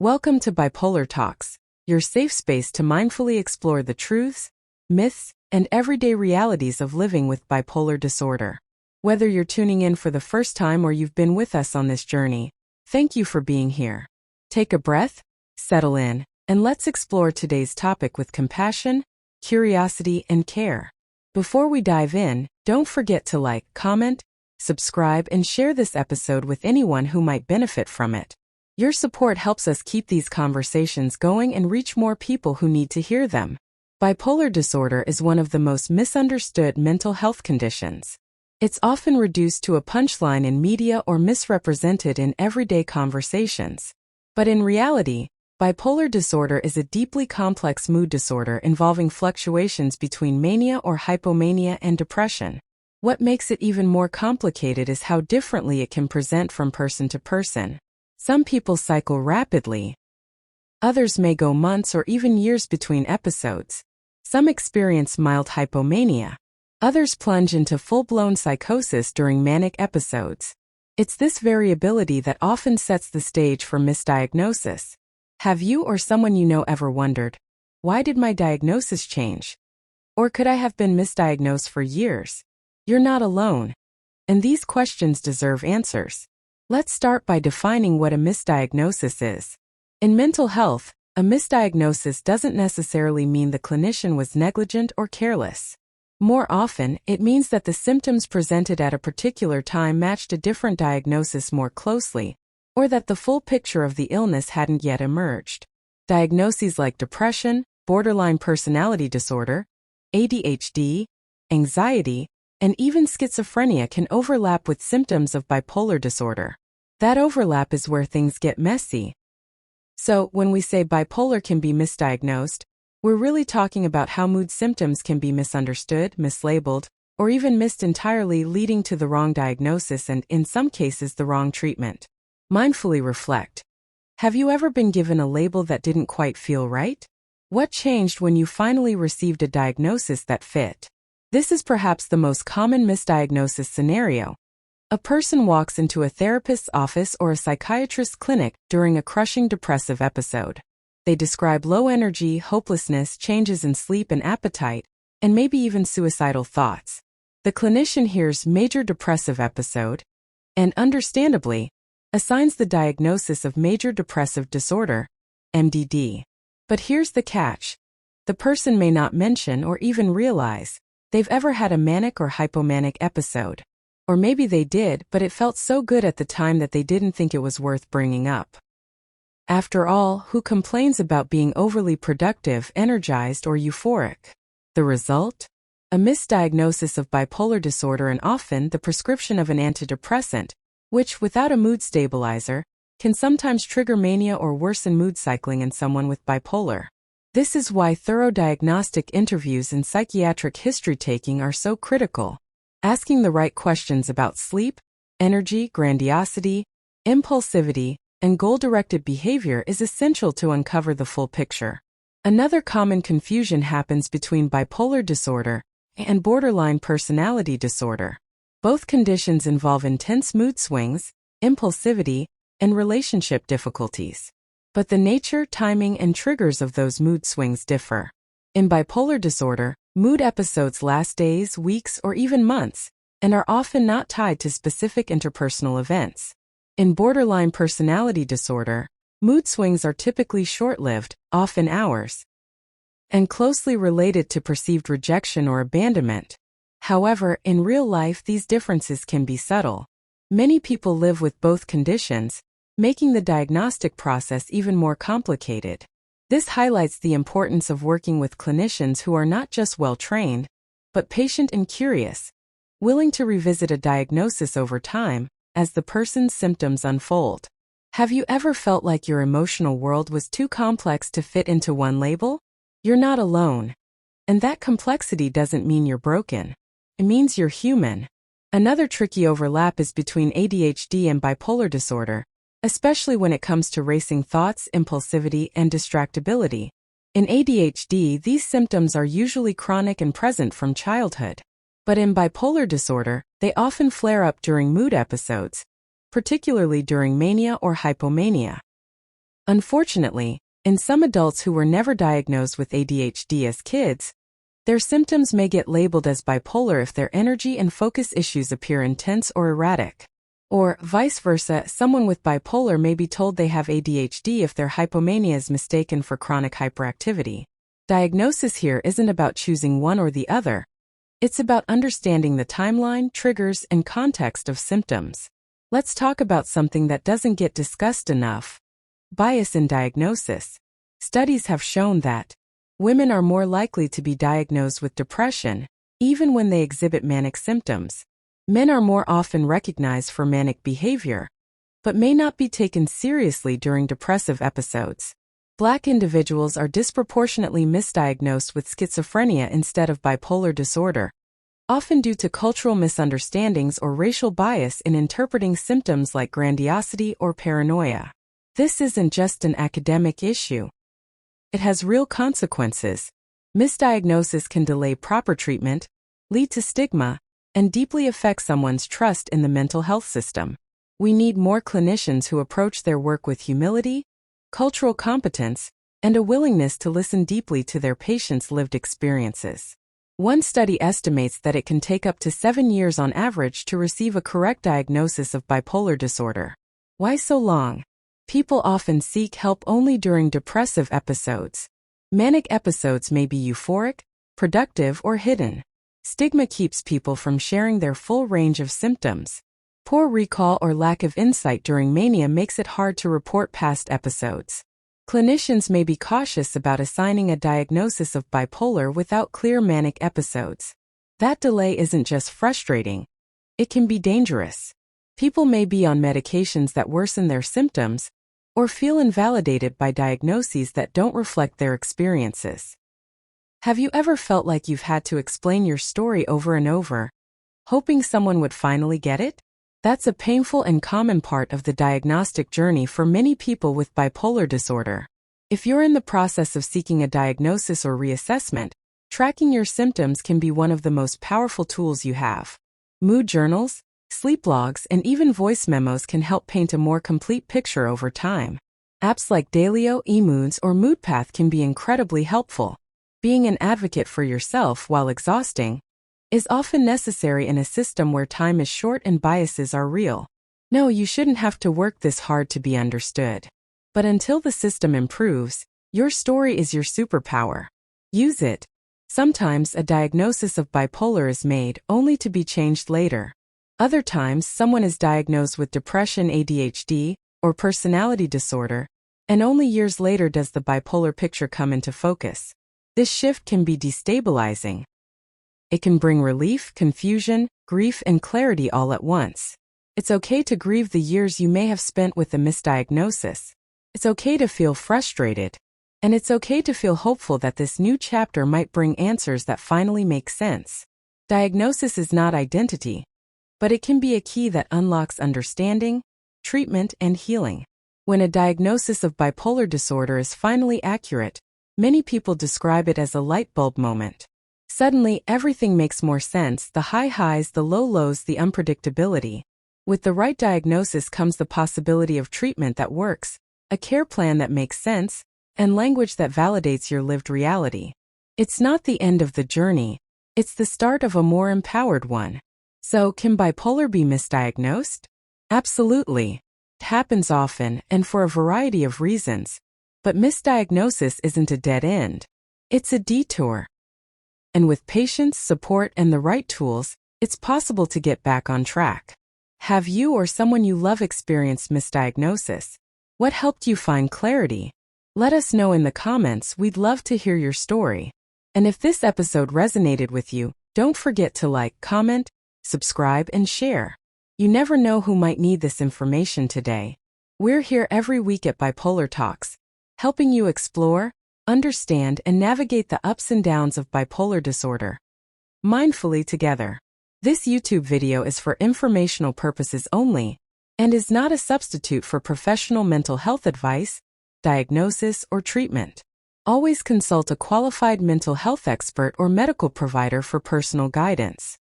Welcome to Bipolar Talks, your safe space to mindfully explore the truths, myths, and everyday realities of living with bipolar disorder. Whether you're tuning in for the first time or you've been with us on this journey, thank you for being here. Take a breath, settle in, and let's explore today's topic with compassion, curiosity, and care. Before we dive in, don't forget to like, comment, subscribe, and share this episode with anyone who might benefit from it. Your support helps us keep these conversations going and reach more people who need to hear them. Bipolar disorder is one of the most misunderstood mental health conditions. It's often reduced to a punchline in media or misrepresented in everyday conversations. But in reality, bipolar disorder is a deeply complex mood disorder involving fluctuations between mania or hypomania and depression. What makes it even more complicated is how differently it can present from person to person. Some people cycle rapidly. Others may go months or even years between episodes. Some experience mild hypomania. Others plunge into full-blown psychosis during manic episodes. It's this variability that often sets the stage for misdiagnosis. Have you or someone you know ever wondered, why did my diagnosis change? Or could I have been misdiagnosed for years? You're not alone. And these questions deserve answers. Let's start by defining what a misdiagnosis is. In mental health, a misdiagnosis doesn't necessarily mean the clinician was negligent or careless. More often, it means that the symptoms presented at a particular time matched a different diagnosis more closely, or that the full picture of the illness hadn't yet emerged. Diagnoses like depression, borderline personality disorder, ADHD, anxiety, and even schizophrenia can overlap with symptoms of bipolar disorder. That overlap is where things get messy. So, when we say bipolar can be misdiagnosed, we're really talking about how mood symptoms can be misunderstood, mislabeled, or even missed entirely, leading to the wrong diagnosis and, in some cases, the wrong treatment. Mindfully reflect. Have you ever been given a label that didn't quite feel right? What changed when you finally received a diagnosis that fit? This is perhaps the most common misdiagnosis scenario. A person walks into a therapist's office or a psychiatrist's clinic during a crushing depressive episode. They describe low energy, hopelessness, changes in sleep and appetite, and maybe even suicidal thoughts. The clinician hears major depressive episode and, understandably, assigns the diagnosis of major depressive disorder, MDD. But here's the catch. The person may not mention or even realize they've ever had a manic or hypomanic episode. Or maybe they did, but it felt so good at the time that they didn't think it was worth bringing up. After all, who complains about being overly productive, energized, or euphoric? The result? A misdiagnosis of bipolar disorder and often the prescription of an antidepressant, which, without a mood stabilizer, can sometimes trigger mania or worsen mood cycling in someone with bipolar. This is why thorough diagnostic interviews and psychiatric history-taking are so critical. Asking the right questions about sleep, energy, grandiosity, impulsivity, and goal-directed behavior is essential to uncover the full picture. Another common confusion happens between bipolar disorder and borderline personality disorder. Both conditions involve intense mood swings, impulsivity, and relationship difficulties. But the nature, timing, and triggers of those mood swings differ. In bipolar disorder, mood episodes last days, weeks, or even months, and are often not tied to specific interpersonal events. In borderline personality disorder, mood swings are typically short-lived, often hours, and closely related to perceived rejection or abandonment. However, in real life, these differences can be subtle. Many people live with both conditions, making the diagnostic process even more complicated. This highlights the importance of working with clinicians who are not just well-trained, but patient and curious, willing to revisit a diagnosis over time as the person's symptoms unfold. Have you ever felt like your emotional world was too complex to fit into one label? You're not alone. And that complexity doesn't mean you're broken. It means you're human. Another tricky overlap is between ADHD and bipolar disorder, especially when it comes to racing thoughts, impulsivity, and distractibility. In ADHD, these symptoms are usually chronic and present from childhood. But in bipolar disorder, they often flare up during mood episodes, particularly during mania or hypomania. Unfortunately, in some adults who were never diagnosed with ADHD as kids, their symptoms may get labeled as bipolar if their energy and focus issues appear intense or erratic. Or, vice versa, someone with bipolar may be told they have ADHD if their hypomania is mistaken for chronic hyperactivity. Diagnosis here isn't about choosing one or the other. It's about understanding the timeline, triggers, and context of symptoms. Let's talk about something that doesn't get discussed enough: bias in diagnosis. Studies have shown that women are more likely to be diagnosed with depression, even when they exhibit manic symptoms. Men are more often recognized for manic behavior, but may not be taken seriously during depressive episodes. Black individuals are disproportionately misdiagnosed with schizophrenia instead of bipolar disorder, often due to cultural misunderstandings or racial bias in interpreting symptoms like grandiosity or paranoia. This isn't just an academic issue. It has real consequences. Misdiagnosis can delay proper treatment, lead to stigma, and deeply affect someone's trust in the mental health system. We need more clinicians who approach their work with humility, cultural competence, and a willingness to listen deeply to their patients' lived experiences. One study estimates that it can take up to 7 years on average to receive a correct diagnosis of bipolar disorder. Why so long? People often seek help only during depressive episodes. Manic episodes may be euphoric, productive, or hidden. Stigma keeps people from sharing their full range of symptoms. Poor recall or lack of insight during mania makes it hard to report past episodes. Clinicians may be cautious about assigning a diagnosis of bipolar without clear manic episodes. That delay isn't just frustrating, it can be dangerous. People may be on medications that worsen their symptoms, or feel invalidated by diagnoses that don't reflect their experiences. Have you ever felt like you've had to explain your story over and over, hoping someone would finally get it? That's a painful and common part of the diagnostic journey for many people with bipolar disorder. If you're in the process of seeking a diagnosis or reassessment, tracking your symptoms can be one of the most powerful tools you have. Mood journals, sleep logs, and even voice memos can help paint a more complete picture over time. Apps like Dailyo, eMoods, or MoodPath can be incredibly helpful. Being an advocate for yourself while exhausting is often necessary in a system where time is short and biases are real. No, you shouldn't have to work this hard to be understood. But until the system improves, your story is your superpower. Use it. Sometimes a diagnosis of bipolar is made only to be changed later. Other times, someone is diagnosed with depression, ADHD, or personality disorder, and only years later does the bipolar picture come into focus. This shift can be destabilizing. It can bring relief, confusion, grief, and clarity all at once. It's okay to grieve the years you may have spent with a misdiagnosis. It's okay to feel frustrated. And it's okay to feel hopeful that this new chapter might bring answers that finally make sense. Diagnosis is not identity, but it can be a key that unlocks understanding, treatment, and healing. When a diagnosis of bipolar disorder is finally accurate, many people describe it as a light bulb moment. Suddenly, everything makes more sense: the high highs, the low lows, the unpredictability. With the right diagnosis comes the possibility of treatment that works, a care plan that makes sense, and language that validates your lived reality. It's not the end of the journey, it's the start of a more empowered one. So, can bipolar be misdiagnosed? Absolutely. It happens often, and for a variety of reasons. But misdiagnosis isn't a dead end. It's a detour. And with patience, support, and the right tools, it's possible to get back on track. Have you or someone you love experienced misdiagnosis? What helped you find clarity? Let us know in the comments. We'd love to hear your story. And if this episode resonated with you, don't forget to like, comment, subscribe, and share. You never know who might need this information today. We're here every week at Bipolar Talks, helping you explore, understand, and navigate the ups and downs of bipolar disorder mindfully together. This YouTube video is for informational purposes only and is not a substitute for professional mental health advice, diagnosis, or treatment. Always consult a qualified mental health expert or medical provider for personal guidance.